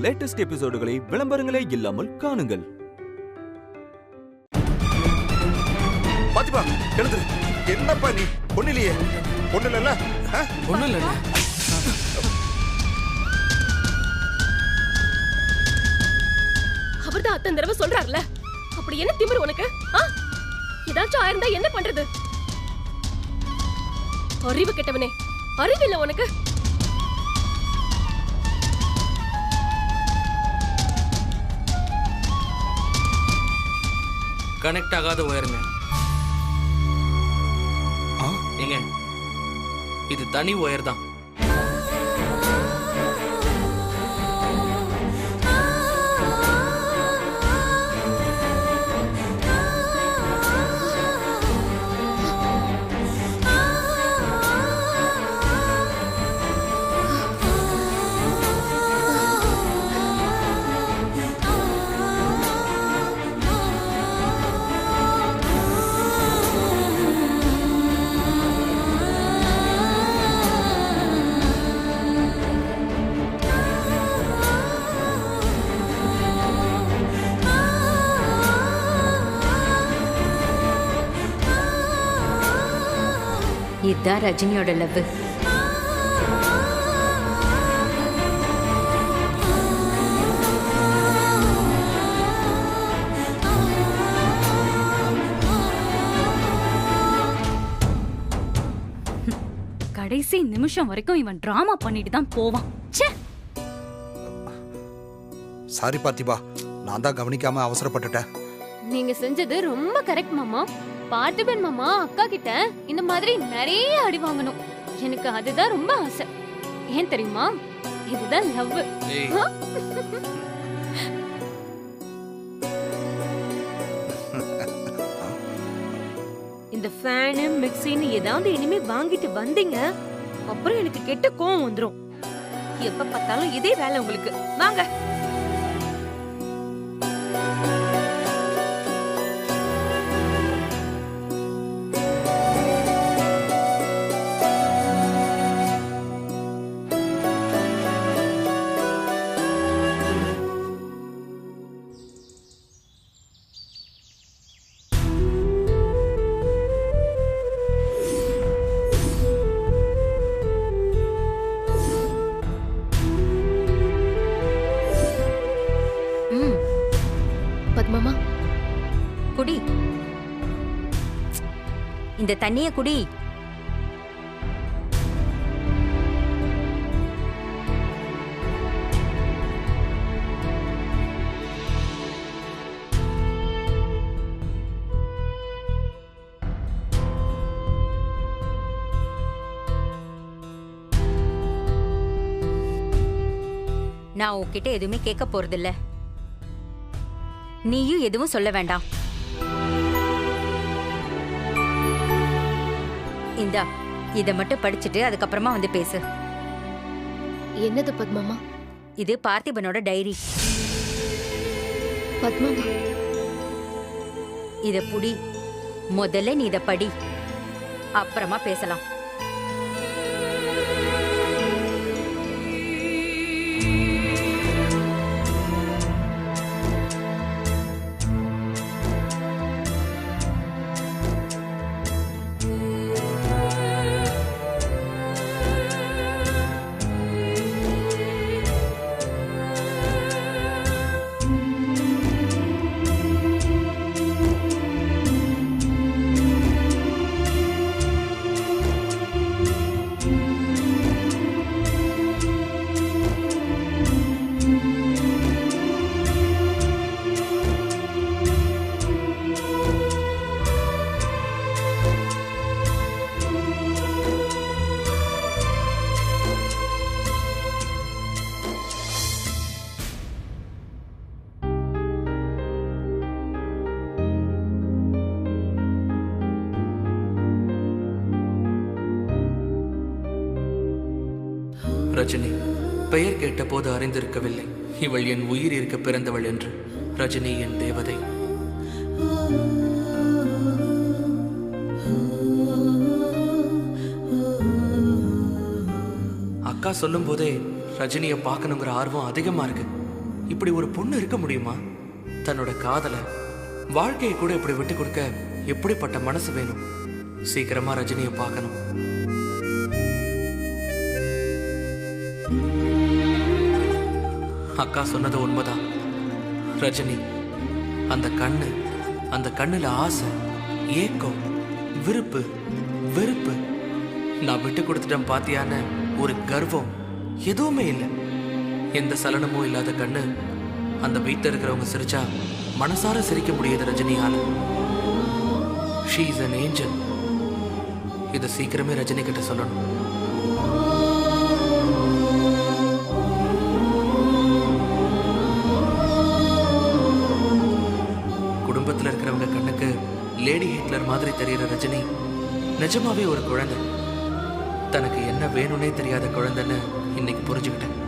Latest எபிசோடுகளை விளம்பரங்களே இல்லாமல் காணுங்கள். பாத்திமா எழுந்துரு. என்னப்பா நீ ஒண்ணிலையே? ஒண்ணு இல்ல ஒண்ணும் இல்ல. அவர்தான் அத்தனை தடவை சொல்றாருல, அப்படி என்ன திமிரு உனக்கு? ஏதாச்சும் ஆயிருந்தா என்ன பண்றது? அறிவு கெட்டவனே, அறிவு இல்ல உனக்கு? கனெக்ட் ஆகாத ஒயருங்க. ஏங்க, இது தனி ஒயர் தான். இதுதான் ரஜினியோட லவ். கடைசி நிமிஷம் வரைக்கும் இவன் டிராமா பண்ணிட்டு தான் போவான். சாரி பார்த்திபா, நான் தான் கவனிக்காம அவசரப்பட்டுட்டேன். நீங்க செஞ்சது ரொம்ப கரெக்ட் மாமா. பார்த்திபன் மாமா அக்கா கிட்ட இந்த மாதிரி நிறைய அடி வாங்கணும். எனக்கு அதுதான் ரொம்ப ஆசை. ஏன் தெரியுமா? இதுதான் லவ். இந்த ஃபேனு மிக்ஸின்னு ஏதாவது இனிமே வாங்கிட்டு வந்தீங்க, அப்புறம் எனக்கு கெட்ட கோவம் வந்துரும். எப்ப பார்த்தாலும் இதே வேலை உங்களுக்கு. வாங்க. பத்மாமா, குடி, இந்த தண்ணிய குடி. நான் உன்கிட்ட எதுவுமே கேட்க போறதில்ல. நீயும் எதுவும் சொல்ல வேண்டாம். இந்தா, இத மட்டும் படிச்சுட்டு அதுக்கப்புறமா வந்து பேசு. என்னது பத்மாமா? இது பார்த்திபனோட டைரி. பத்மாமா, இத புடி. முதல்ல நீ இத படி, அப்புறமா பேசலாம். ரஜினி, பெயர் கேட்ட போது அறிந்திருக்கவில்லை இவள் என் உயிர் இருக்க பிறந்தவள் என்று. ரஜினி என் தேவதை. அக்கா சொல்லும் போதே ரஜினியை பார்க்கணுங்கிற ஆர்வம் அதிகமா இருக்கு. இப்படி ஒரு பொண்ணு இருக்க முடியுமா? தன்னோட காதலை, வாழ்க்கையை கூட இப்படி விட்டு கொடுக்க எப்படிப்பட்ட மனசு வேணும்? சீக்கிரமா ரஜினியை பார்க்கணும். அக்கா சொன்னது உண்மைதான். ரஜினி, அந்த கண்ணுல ஆசை, ஏக்கம், விருப்பு, வெறுப்பு, நான் விட்டு கொடுத்துட்டேன் பாத்தியான ஒரு கர்வம் எதுவுமே இல்லை. எந்த சலனமும் இல்லாத கண்ணு. அந்த வீட்டில் இருக்கிறவங்க சிரிச்சா மனசார சிரிக்க முடியாது ரஜினியால. She is an angel. இதை சீக்கிரமே ரஜினி கிட்ட சொல்லணும். குடும்பத்தில் இருக்கிறவங்க கண்ணுக்கு லேடி ஹிட்லர் மாதிரி தெரிகிற ரஜினி நிஜமாவே ஒரு குழந்தை. தனக்கு என்ன வேணும்னே தெரியாத குழந்தைன்னு இன்னைக்கு புரிஞ்சுக்கிட்டேன்.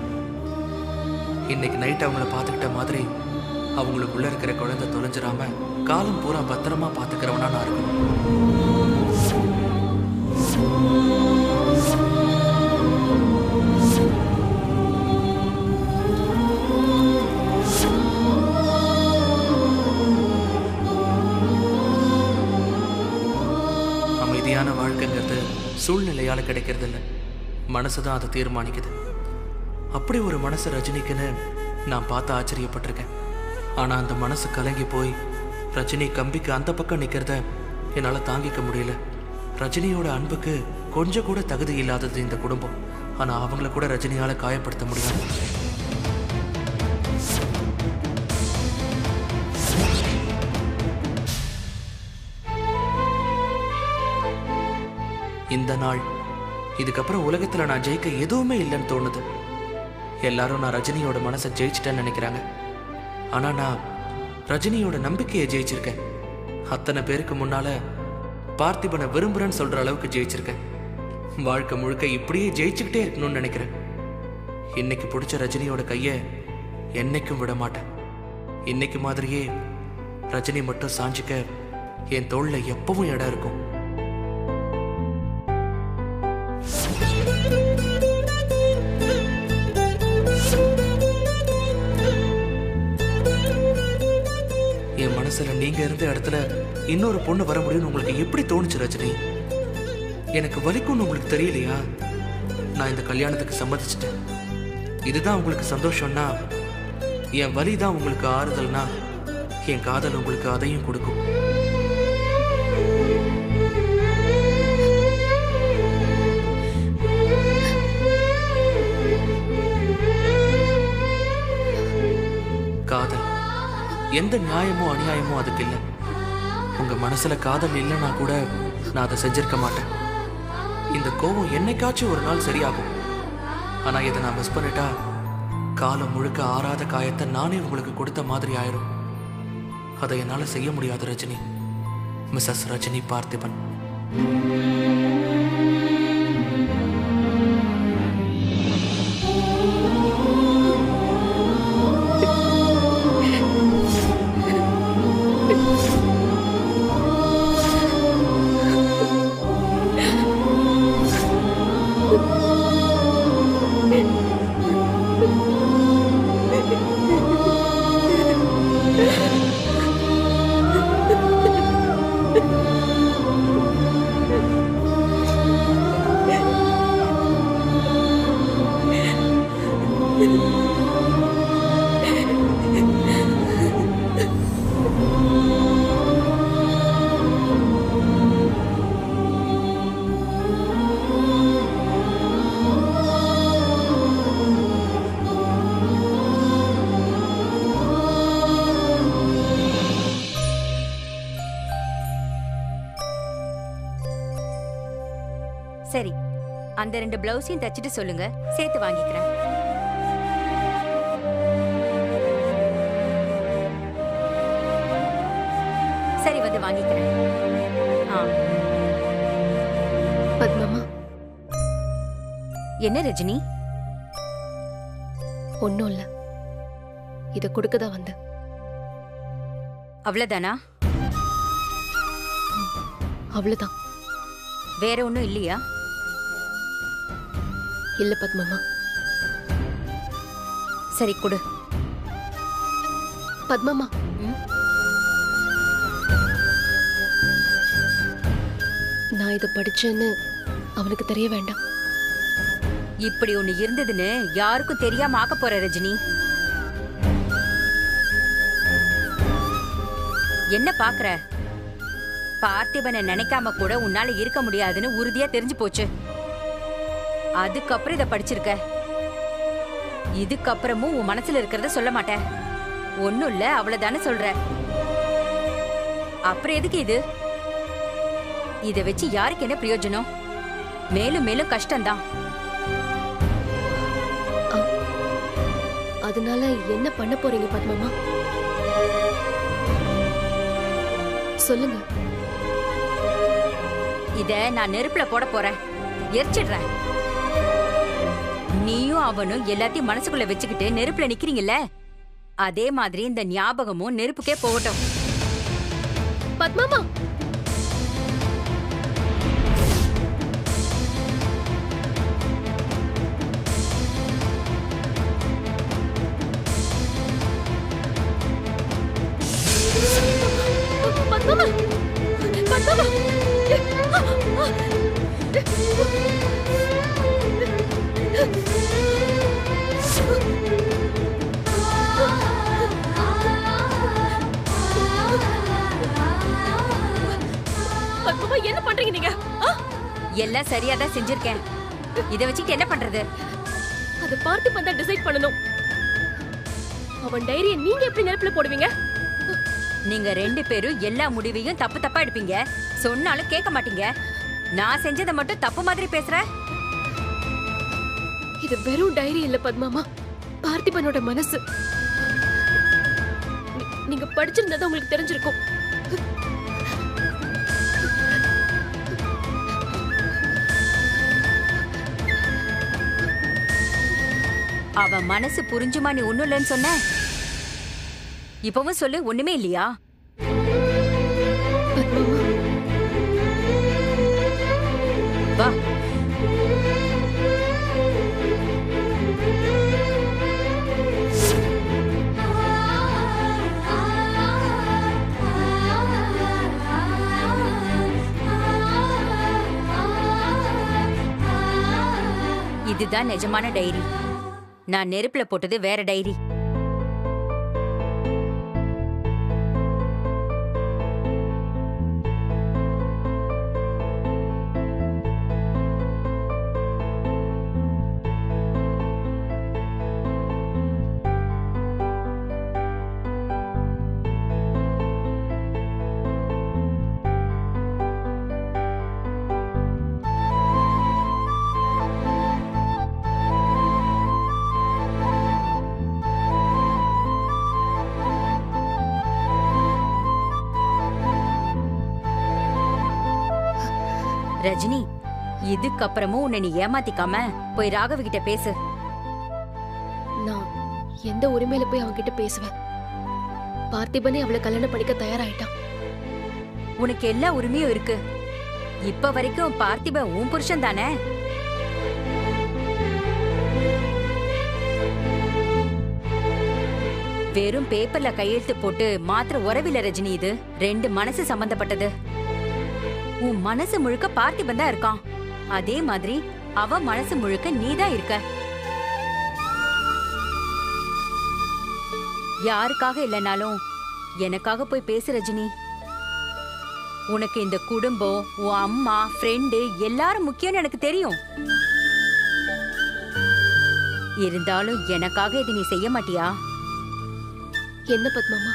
இன்னைக்கு நைட் அவங்கள பார்த்துக்கிட்ட மாதிரி அவங்களுக்குள்ள இருக்கிற குழந்தை தொலைஞ்சிடாம காலம் பூரா பத்திரமா பார்த்துக்கிறவனா நான் இருக்கணும். அமைதியான வாழ்க்கைங்கிறது சூழ்நிலையால கிடைக்கிறது இல்லை, மனசுதான் அதை தீர்மானிக்குது. அப்படி ஒரு மனசு ரஜினிக்குன்னு நான் பார்த்து ஆச்சரியப்பட்டிருக்கேன். ஆனா அந்த மனசு கலங்கி போய் ரஜினி கம்பிக்கு அந்த பக்கம் நிக்கிறத என்னால தாங்கிக்க முடியல. ரஜினியோட அன்புக்கு கொஞ்சம் கூட தகுதி இல்லாதது இந்த குடும்பம். ஆனா அவங்கள கூட ரஜினியால காயப்படுத்த முடியாது. இந்த நாள், இதுக்கப்புறம் உலகத்துல நான் ஜெயிக்க எதுவுமே இல்லைன்னு தோணுது. எல்லாரும் நான் ரஜினியோட மனசை ஜெயிச்சிட்டேன்னு நினைக்கிறாங்க. ஆனா நான் ரஜினியோட நம்பிக்கையை ஜெயிச்சிருக்கேன். அத்தனை பேருக்கு முன்னால பார்த்திபனை விரும்புறேன்னு சொல்ற அளவுக்கு ஜெயிச்சிருக்கேன். வாழ்க்கை முழுக்க இப்படியே ஜெயிச்சுக்கிட்டே இருக்கணும்னு நினைக்கிறேன். இன்னைக்கு பிடிச்ச ரஜினியோட கையை என்னைக்கும் விட மாட்டேன். இன்னைக்கு மாதிரியே ரஜினி மட்டும் சாஞ்சிக்க என் தோள்ல எப்பவும் இடம் இருக்கும். என் மனசுல நீங்க இருந்த இடத்துல இன்னொரு பொண்ணு வர முடியும்னு உங்களுக்கு எப்படி தோணுச்சு ரஜினி? எனக்கு வலிக்கும்னு உங்களுக்கு தெரியலையா? நான் இந்த கல்யாணத்துக்கு சம்மதிச்சிட்டேன். இதுதான் உங்களுக்கு சந்தோஷம்னா, என் வலி தான் உங்களுக்கு ஆறுதல்னா, என் காதல் உங்களுக்கு அதையும் கொடுக்கும். காதல் எந்த நியாயமோ அநியாயமோ அதுக்கு இல்லை. உங்க மனசுல காதல் இல்லைன்னா கூட நான் அதை செஞ்சிருக்க மாட்டேன். இந்த கோபம் என்னைக்காச்சும் ஒரு நாள் சரியாகும். ஆனா இதை நான் மிஸ் பண்ணிட்டா காலம் முழுக்க ஆறாத காயத்தை நானே உங்களுக்கு கொடுத்த மாதிரி ஆயிரும். அதை என்னால செய்ய முடியாது ரஜினி. மிஸ்ஸஸ் ரஜினி பார்த்திபன். சரி, அந்த 2 பிளவுஸையும் தச்சிட்டு சொல்லுங்க, சேர்த்து வாங்கிக்கிறேன். சரி, வந்து வாங்கிக்கிறேன். பத்மாமா. என்ன ரஜினி? ஒன்னும் இல்ல, இத கொடுக்கதான் வந்தேன். அவ்வளவுதானா? அவ்வளவுதான். வேற ஒண்ணும் இல்லையா? இல்ல பத்மாமா. சரி கொடு. பத்மாமா, நான் இத படிச்சேன்னு அவனுக்கு தெரிய வேண்டாம். இப்படி ஒண்ணு இருந்ததுன்னு யாருக்கும் தெரியாம ஆக்க போற ரஜினி. என்ன பாக்குற? பார்த்திபனை நினைக்காம கூட உன்னால இருக்க முடியாதுன்னு உறுதியா தெரிஞ்சு போச்சு. அதுக்கப்புறம் இத படிச்சிருக்க. இதுக்கப்புறமும் உன் மனசுல இருக்கிறத சொல்ல மாட்டேன். ஒண்ணும் இல்ல, அவ்வளவுதானே சொல்ற. அப்புறம் எதுக்கு இது? இத வச்சு யாருக்கு என்ன பிரயோஜனம்? மேலும் மேலும் கஷ்டம்தான். அதனால என்ன பண்ண போறீங்க பத்மாமா? சொல்லுங்க. இத நான் நெருப்புல போட போறேன், எரிச்சிடுறேன். நீயும் அவனும் எல்லாத்தையும் மனசுக்குள்ள வச்சுக்கிட்டு நெருப்புல நிக்கிறீங்கல்ல, அதே மாதிரி இந்த ஞாபகமும் நெருப்புக்கே போகட்டும். பத்மாமா, பத்மாமா, பத்மாமா. பத்மாமா, என்ன பண்றீங்க நீங்க? எல்லாம் சரியாதான் செஞ்சிருக்கேன். இத வச்சுட்டு என்ன பண்றது? அத பார்த்து பண்ண டிசைட் பண்ணனும். அவன் டைரியை நீங்க எப்படி நெருப்புல போடுவீங்க? நீங்க ரெண்டு பேரும் எல்லா முடிவையும் தப்பு தப்பா எடுப்பீங்க. சொன்னாலும் கேட்க மாட்டீங்க. நான் செஞ்சதை மட்டும் தப்பு மாதிரி பேசுற. இது வெறும் டைரி இல்ல பத்மாமா, பார்த்திபனோட மனசு. நீங்க படிச்சிருந்தா உங்களுக்கு தெரிஞ்சிருக்கும். அவன் மனசு புரிஞ்சுமா நீ ஒண்ணும் இல்லைன்னு சொன்ன? இப்பவும் சொல்லு, ஒண்ணுமே இல்லையா? வா. இதுதான் நிஜமான டைரி. நான் நெருப்புல போட்டது வேற டைரி. ரஜினி, இதுக்கப்புறமும் உன்னை நீ ஏமாத்திக்காம போய் ராகவ கிட்ட பேசு. நான் எந்த உரிமையில போய் அவன் கிட்ட பேசுவேன்? பார்த்திபனே அவளை கல்யாணம் பண்ணிக்க தயாராயிட்டான். உனக்கு எல்லா உரிமையும் இருக்கு. இப்ப வரைக்கும் பார்த்திபன் உன் புருஷன் தானே? வெறும் பேப்பர்ல கையெழுத்து போட்டு மாத்திர உறவில ரஜினி. இது ரெண்டு மனசு சம்பந்தப்பட்டது. உன் மனசு முழுக்க பார்த்திபன் தான் இருக்கான். அதே மாதிரி அவ மனசு முழுக்க நீதான் இருக்க. யாருக்காக இல்லைனாலும் எனக்காக போய் பேசு ரஜினி. உனக்கு இந்த குடும்பம், உன் அம்மா, ஃப்ரெண்டு எல்லாரும் முக்கியம்னு எனக்கு தெரியும். இருந்தாலும் எனக்காக இது நீ செய்ய மாட்டியா? என்ன பத்மாமா?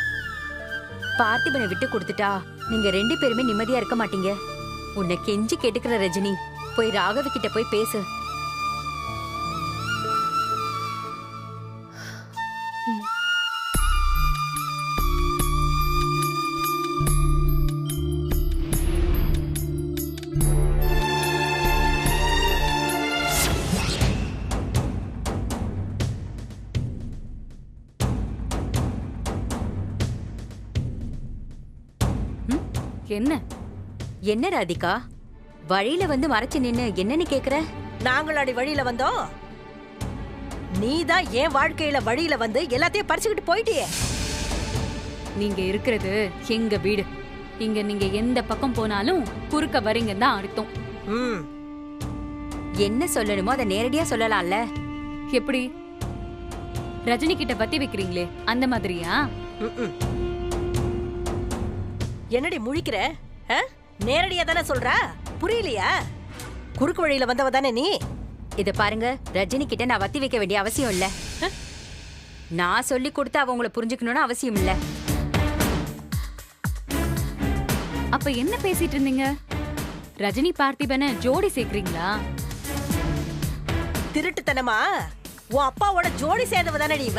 பார்த்திபனை விட்டு கொடுத்துட்டா நீங்க ரெண்டு பேருமே நிம்மதியா இருக்க மாட்டீங்க. உன்னை கெஞ்சி கேட்டுக்கிற ரஜினி, போய் ராகவ கிட்ட போய் பேசு. என்ன என்ன ராதிகா, வழியில வந்து மறைச்சு நின்னு என்னன்னு கேக்குற? நாங்களாடி வழியில வந்தோம். நீதான் என் வாழ்க்கையில வழியில வந்து எல்லாத்தையும் பறிச்சுக்கிட்டு போயிட்டியே. நீங்க இருக்கிறது எங்க வீடு. இங்க நீங்க எந்த பக்கம் போனாலும் குறுக்க வரீங்கன்னு தான் அர்த்தம். ம். என்ன சொல்லணுமோ அதை நேரடியா சொல்லலாம்ல. எப்படி ரஜினி கிட்ட பத்தி வைக்கிறீங்களே அந்த மாதிரியா? ம்ம். என்னடி முழிக்கிற? நேரடியா தானே சொல்ற, புரியலையா? குறுக்கு வழியில வந்தவ தானே நீ. இத பாருங்க, ரஜினி கிட்ட நான் வத்தி வைக்க வேண்டிய அவசியம் இல்ல. நான் சொல்லி கொடுத்து அவ உங்களை புரிஞ்சுக்கணும்னு அவசியம் இல்ல. அப்ப என்ன பேசிட்டு இருந்தீங்க? ரஜினி பார்த்திபனை ஜோடி சேர்க்கிறீங்களா? திருட்டுத்தனமா உன் அப்பாவோட ஜோடி சேர்ந்தவ தானே நீ.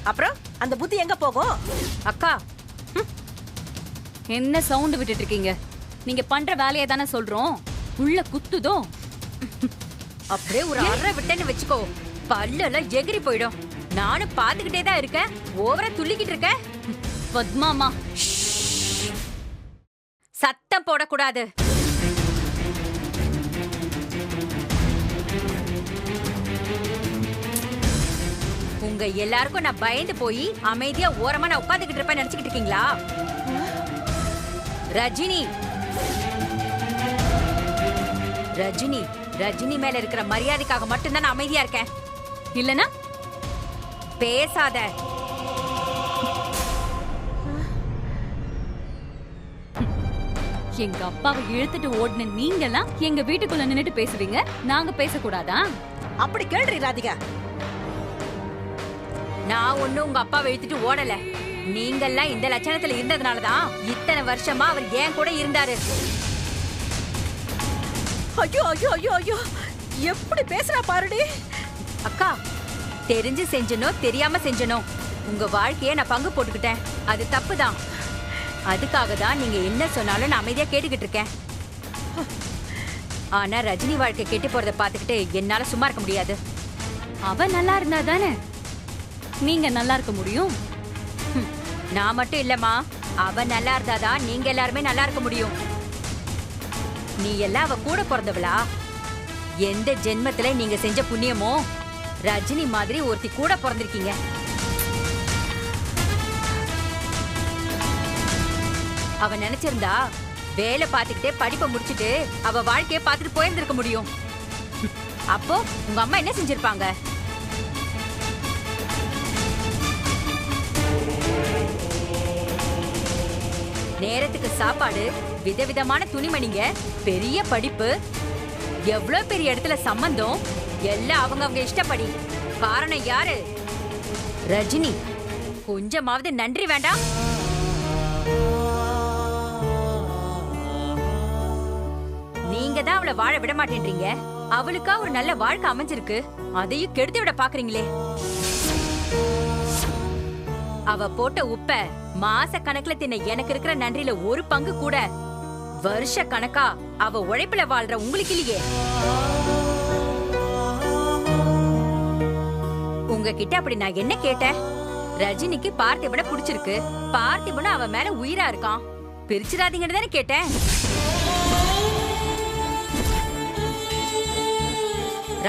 அப்புறம் அந்த புத்தி எங்க போகும்? அக்கா, என்ன சவுண்ட் விட்டுட்டு இருக்கீங்க? நீங்க பண்ற வேலையை தானே சொல்றோம். உள்ள குத்துதோ? அப்படியே ஒரு அரை விட்டேன்னு வச்சுக்கோ, பல்லெல்லாம் எகிரி போயிடும். நானும் பாத்துக்கிட்டே தான் இருக்கேன், ஓவரா துள்ளிக்கிட்டு இருக்க. பத்மாமா, சத்தம் போடக்கூடாது. உங்க எல்லாருக்கும் நான் பயந்து போய் அமைதியா ஓரமா நான் உட்கார்ந்துகிட்டு இருப்பேன் நினைச்சுக்கிட்டு இருக்கீங்களா? ரஜினி, ரஜினி, ரஜினி மேல இருக்கிற மரியாதைக்காக மட்டும்தான் நான் அமைதியா இருக்கேன். இல்லனா பேசாத. எங்க அப்பாவை இழுத்துட்டு ஓடின நீங்கெல்லாம் எங்க வீட்டுக்குள்ள நின்னுட்டு பேசுவீங்க, நாங்க பேசக்கூடாதா? அப்படி கேள்றி ராதிகா. நான் ஒண்ணும் உங்க அப்பாவை இழுத்துட்டு ஓடல. நீங்கெல்லாம் இந்த லட்சணத்துல இருந்ததுனாலதான் இத்தனை வருஷமா அவர் ஏன் கூட இருந்தாரு. ஐயோ ஐயோ ஐயோ ஐயோ, எப்படி பேசுறா பாருடி. அக்கா, தெரிஞ்சு செஞ்சனோ தெரியாம செஞ்சனோ உங்க வாழ்க்கைய நான் பங்கு போட்டுக்கிட்டேன். அது தப்புதான். அதுக்காக தான் நீங்க என்ன சொன்னாலும் நான் அமைதியா கேட்டுக்கிட்டு இருக்கேன். ஆனா ரஜினி வாழ்க்கை கெட்டு போறத பாத்துக்கிட்டு என்னால சும்மா இருக்க முடியாது. அவ நல்லா இருந்தா தானே நீங்க நல்லா இருக்க முடியும். நான் மட்டும் இல்லம்மா, அவ நல்லா இருந்தாதான் நீங்க எல்லாருமே நல்லா இருக்க முடியும். நீ எல்லாம் அவ கூட பிறந்தவளா? எந்த ஜென்மத்துல நீங்க செஞ்ச புண்ணியமோ ரஜினி மாதிரி ஒருத்தி கூட பிறந்திருக்கீங்க. அவ நினைச்சிருந்தா வேலை பார்த்துக்கிட்டே படிப்பை முடிச்சிட்டு அவ வாழ்க்கைய பார்த்துட்டு போயிருந்திருக்க முடியும். அப்போ உங்க அம்மா என்ன செஞ்சிருப்பாங்க? நேரத்துக்கு சாப்பாடு, விதவிதமான துணிமணிங்க, பெரிய படிப்பு, எவ்வளவு பெரிய இடத்துல சம்பந்தம், எல்லாம் அவங்க இஷ்டப்படி. காரணம் யாரு? ரஜினி. கொஞ்சமாவது நன்றி வேண்டாம்? நீங்க தான் அவளை வாழ விட மாட்டேன்றீங்க. அவளுக்கா ஒரு நல்ல வாழ்க்கை அமைஞ்சிருக்கு, அதையும் கெடுத்து விட பாக்குறீங்களே. அவ போட்ட உப்ப மாச கணக்குல தின்ன எனக்கு இருக்கிற நன்றியில ஒரு பங்கு கூட வருஷ கணக்கா அவ உழைப்புல வாழ்ற உங்களுக்கு இல்லையே. உங்ககிட்ட அப்படி நான் என்ன கேட்டேன்? ரஜினிக்கு பார்த்திபனை பிடிச்சிருக்கு, பார்த்திபனை அவ மேல உயிரா இருக்கான், பிரிச்சிடாதீங்கன்னு தானே கேட்டேன்.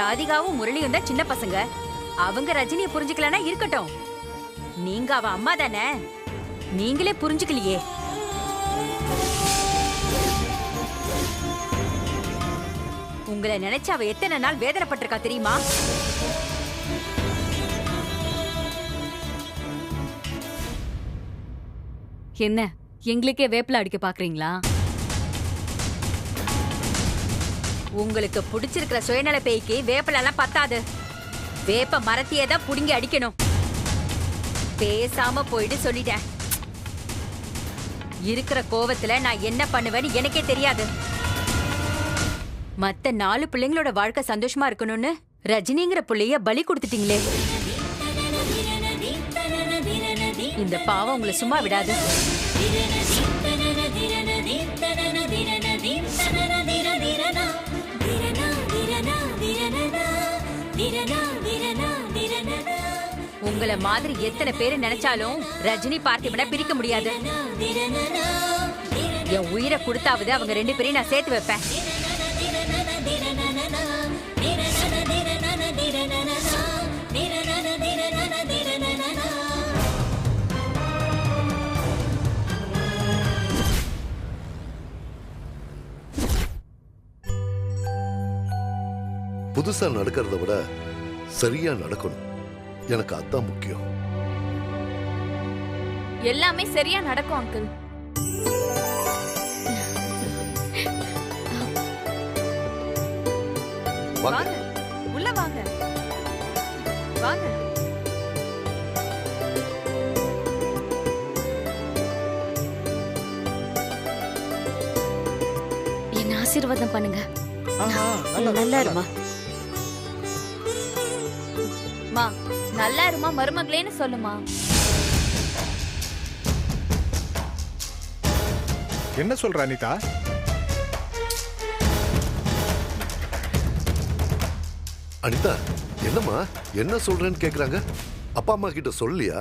ராதிகாவும் முரளியும் தான் சின்ன பசங்க, அவங்க ரஜினியை புரிஞ்சுக்கலன்னா இருக்கட்டும். நீங்க அவ அம்மா தானே, நீங்களே புரிஞ்சுக்கலையே. உங்களை நினைச்சு அவ எத்தனை நாள் வேதனைப்பட்டிருக்கா தெரியுமா? என்ன எங்களுக்கே வேப்பில அடிக்க பாக்குறீங்களா? உங்களுக்கு பிடிச்சிருக்கிற சுயநல பேய்க்கு வேப்பலாம் பத்தாது. வேப்ப மரத்தையே தான் புடுங்கி அடிக்கணும். பேசாம போயிட்டு சொல்லிட்டேன். இருக்கிற கோவத்துல நான் என்ன பண்ணுவேன்னு எனக்கே தெரியாது. மத்த 4 பிள்ளைங்களோட வாழ்க்கை சந்தோஷமா இருக்கணும்னு ரஜினிங்கிற புள்ளைய பலி கொடுத்துட்டீங்களே. இந்த பாவம் உங்களை சும்மா விடாது. உங்களை மாதிரி எத்தனை பேரு நினைச்சாலும் ரஜினி பார்த்திபனை பிரிக்க முடியாது. என் உயிரை கொடுத்தாவது அவங்க 2 பேரையும் நான் சேர்த்து வைப்பேன். புதுசா நடக்கிறத விட சரியா நடக்கணும். எனக்கு அதான் முக்கியம். எல்லாமே சரியா நடக்கும் அங்கிள். வாங்க. உள்ள வாங்க. வாங்க. என்ன ஆசீர்வாதம் பண்ணுங்க. நல்லா இருமா. மா நல்லா இருமா மருமகளேன்னு சொல்லுமா. என்ன சொல்ற அனிதா? அனிதா என்னம்மா என்ன சொல்றேன்னு கேக்குறாங்க. அப்பா அம்மா கிட்ட சொல்லியா?